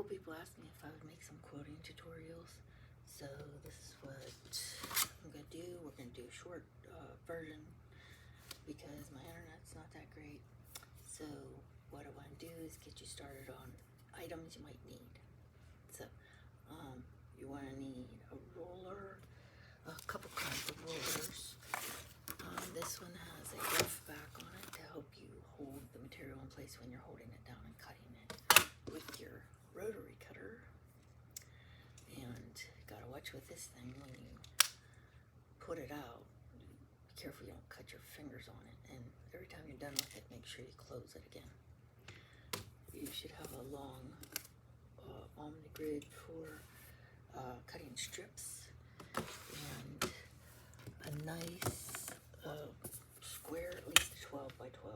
couple people asked me if I would make some quoting tutorials, so this is what I'm gonna do. We're gonna do a short version because my internet's not that great. So what I want to do is get you started on items you might need. So you want to need a roller, a couple kinds of rollers. This one has a rough back on it to help you hold the material in place when you're holding it down and cutting it with your rotary cutter. And you gotta watch with this thing when you put it out. Be careful you don't cut your fingers on it, and every time you're done with it, make sure you close it again. You should have a long omni grid for cutting strips, and a nice square, at least a 12 by 12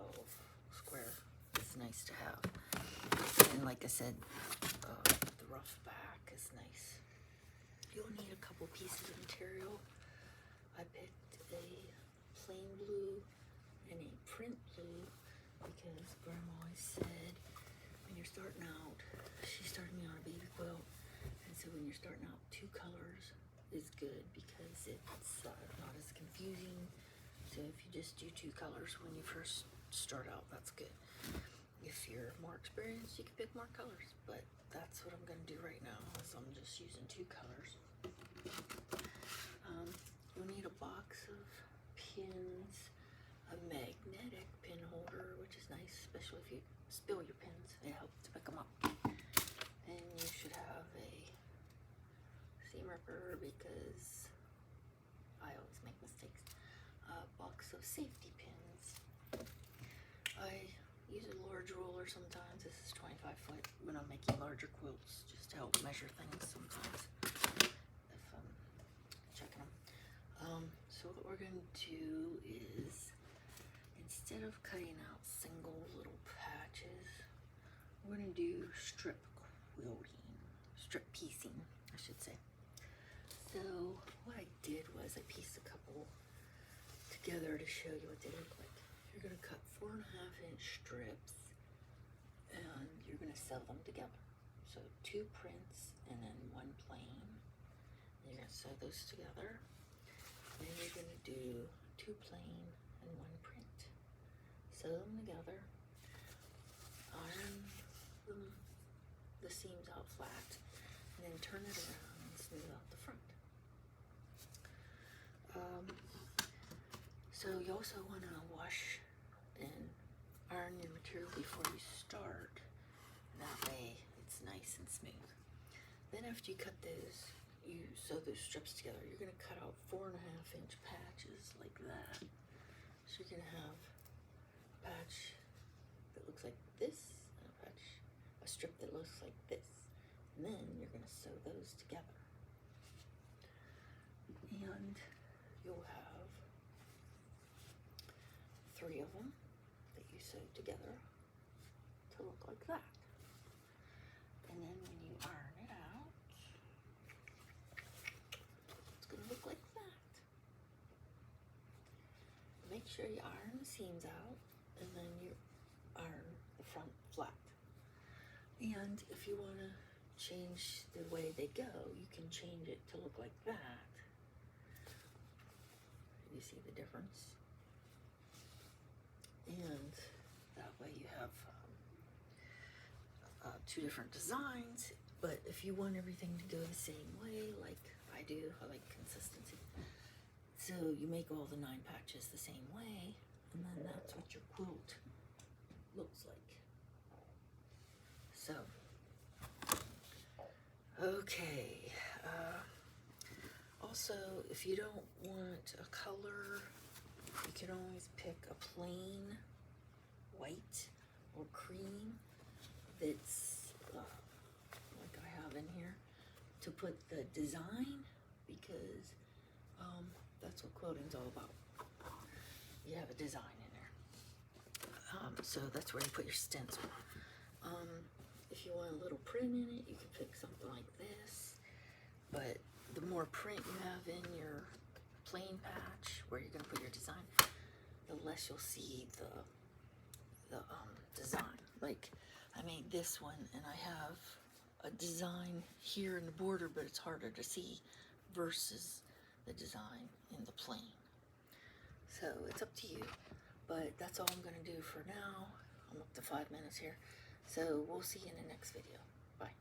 square is nice to have. And like I said, the rough back is nice. You'll need a couple pieces of material. I picked a plain blue and a print blue because Grandma always said when you're starting out, she started me on a baby quilt, and so when you're starting out, 2 colors is good because it's not as confusing. So if you just do 2 colors when you first start out, that's good. If you're more experienced, you can pick more colors, but that's what I'm going to do right now, is I'm just using 2 colors. You'll need a box of pins, a magnetic pin holder, which is nice, especially if you spill your pins. It helps to pick them up. And you should have a seam ripper because I always make mistakes. A box of safety pins. I use a large roller sometimes. This is 25 foot when I'm making larger quilts, just to help measure things sometimes if I'm checking them. So what we're going to do is, instead of cutting out single little patches, we're going to do strip quilting, strip piecing, I should say. So what I did was I pieced a couple together to show you what they look like. You're going to cut 4.5-inch strips, and you're going to sew them together. So 2 prints and then 1 plain. You're going to sew those together. Then you're going to do 2 plain and 1 print. Sew them together. Iron the seams out flat, and then turn it around and smooth out the front. So you also want to wash and iron your material before you start. That way it's nice and smooth. Then after you cut those, you sew those strips together. You're going to cut out 4.5-inch patches like that. So you're going to have a patch that looks like this, and a strip that looks like this. And then you're going to sew those together. And you'll have 3 of them that you sew together to look like that. And then when you iron it out, it's going to look like that. Make sure you iron the seams out, and then you iron the front flat. And if you want to change the way they go, you can change it to look like that. You see the difference? And that way you have 2 different designs. But if you want everything to go the same way, like I do, I like consistency. So you make all the 9 patches the same way, and then that's what your quilt looks like. So, okay. Also, if you don't want a color, you can always pick a plain white or cream that's like I have in here to put the design, because that's what quilting's all about. You have a design in there. So that's where you put your stencil. If you want a little print in it, you can pick something like this. But the more print you have in your plain patch where you're going to put your design, the less you'll see the design. Like I made this one, and I have a design here in the border, but it's harder to see versus the design in the plane. So it's up to you, but that's all I'm going to do for now. I'm up to 5 minutes here, so we'll see you in the next video. Bye.